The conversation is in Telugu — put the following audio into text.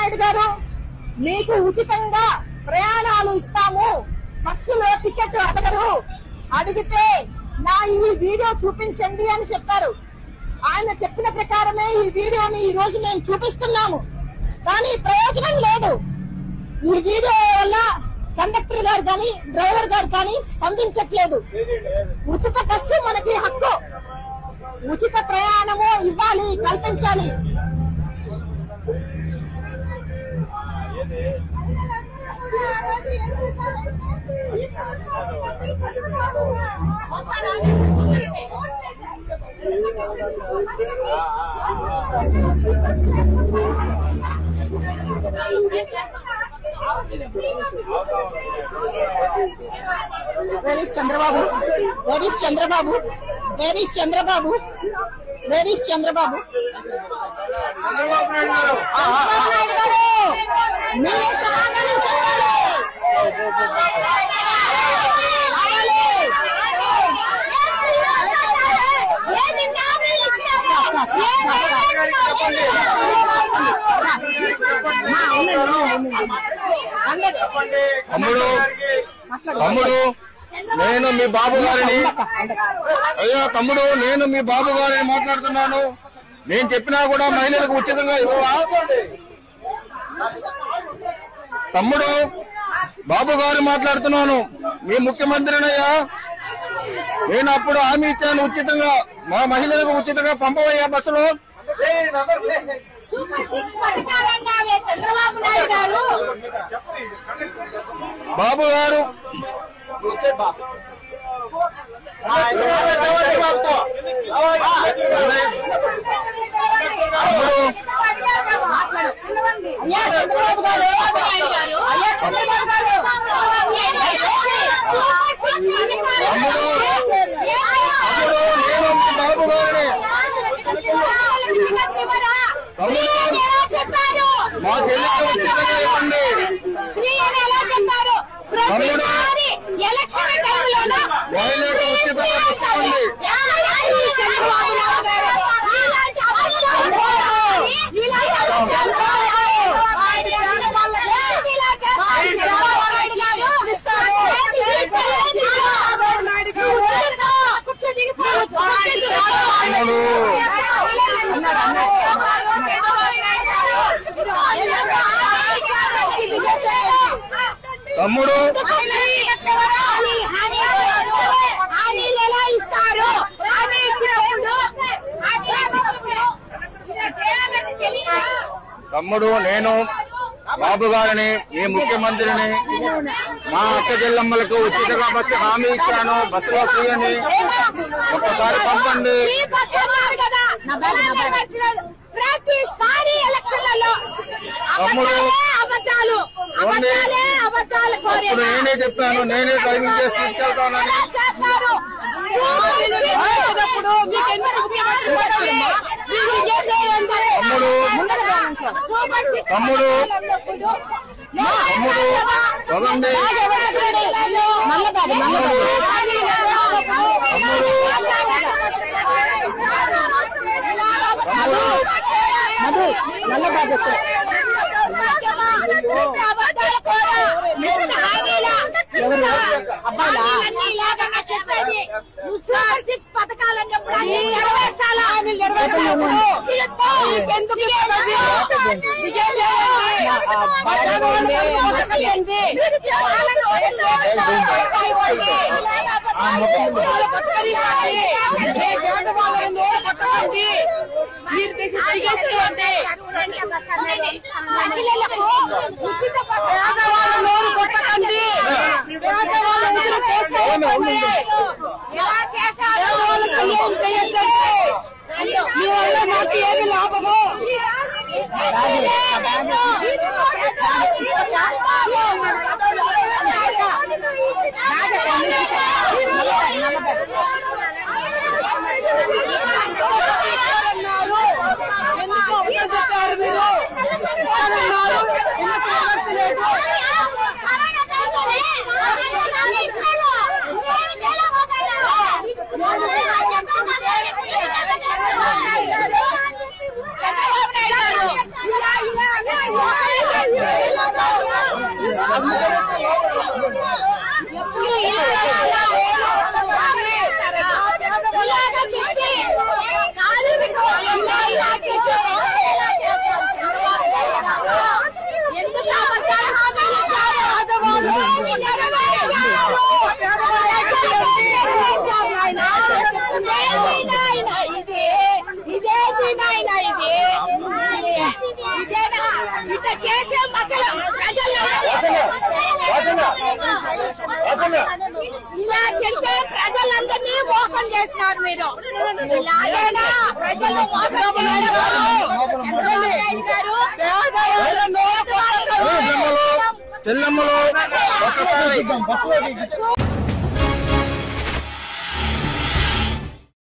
నాయుడు గారు మీకు ఉచితంగా ప్రయాణాలు ఇస్తాము, బస్సులో టికెట్ అడగరు, అడిగితే నా ఈ వీడియో చూపించండి అని చెప్పారు. ఆయన చెప్పిన ప్రకారమే ఈ వీడియోని ఈ రోజు మేము చూపిస్తున్నాము. కానీ ప్రయోజనం లేదు. ఈ వీడియో వల్ల కండక్టర్ గారు కానీ డ్రైవర్ గారు కానీ స్పందించట్లేదు. ఉచిత బస్సు మనకి హక్కు, ఉచిత ప్రయాణము ఇవ్వాలి, కల్పించాలి. Where is Chandrababu? Where is Chandrababu? Where is Chandrababu? Where is Chandrababu? మీరే సమాధానం చెప్పాలి. తమ్ముడు నేను మీ బాబు గారిని, అయ్యా తమ్ముడు నేను మీ బాబు గారిని మాట్లాడుతున్నాను. నేను చెప్పినా కూడా మహిళలకు ఉచితంగా ఇవ్వవా? తమ్ముడు బాబు గారు మాట్లాడుతున్నాను. మీ ముఖ్యమంత్రినయ్యా, నేను అప్పుడు హామీ ఇచ్చాను ఉచితంగా మా మహిళలకు ఉచితంగా పంపవయ్యా బస్సులో. బాబు గారు మా చెల్లికి ఉచితంగా ఇవ్వండి. ఎలక్షన్ టైంలో మహిళలకు ఉచితంగా ఇవ్వండి. తమ్ముడు తమ్ముడు నేను బాబు గారిని, మీ ముఖ్యమంత్రిని, మా అక్క చెల్లమ్మలకు ఉచితంగా బస్సు హామీ ఇచ్చాను. బస్సులో ఫ్రీ అని ఒక్కసారి పంపండి. ప్రతిసారి ఎలక్షన్లలో తమ్ముడు అబద్ధాలు అప్పుడు నేనే చెప్పాను, నేనే డ్రైవింగ్ చేసి తీసుకెళ్తానని. తమ్ముడు పదండి. చెప్పేది సూపర్ 6 పథకాలన్నప్పుడు అన్ని నెరవేర్చాలా? మహిళలకు ఉచిత ఎలా చేశారు? మీ వల్ల మాకు ఏమి లాభము? చంద్రబాబు నాయుడు ఇంత చేసే మసలు ఇలా చెప్తే ప్రజలందరినీ మోసం చేస్తున్నారు మీరు. ఇలాగైనా ప్రజలు మోసం చేయడం చంద్రబాబు నాయుడు గారు చెల్లెమ్మలు ఒక్కసారి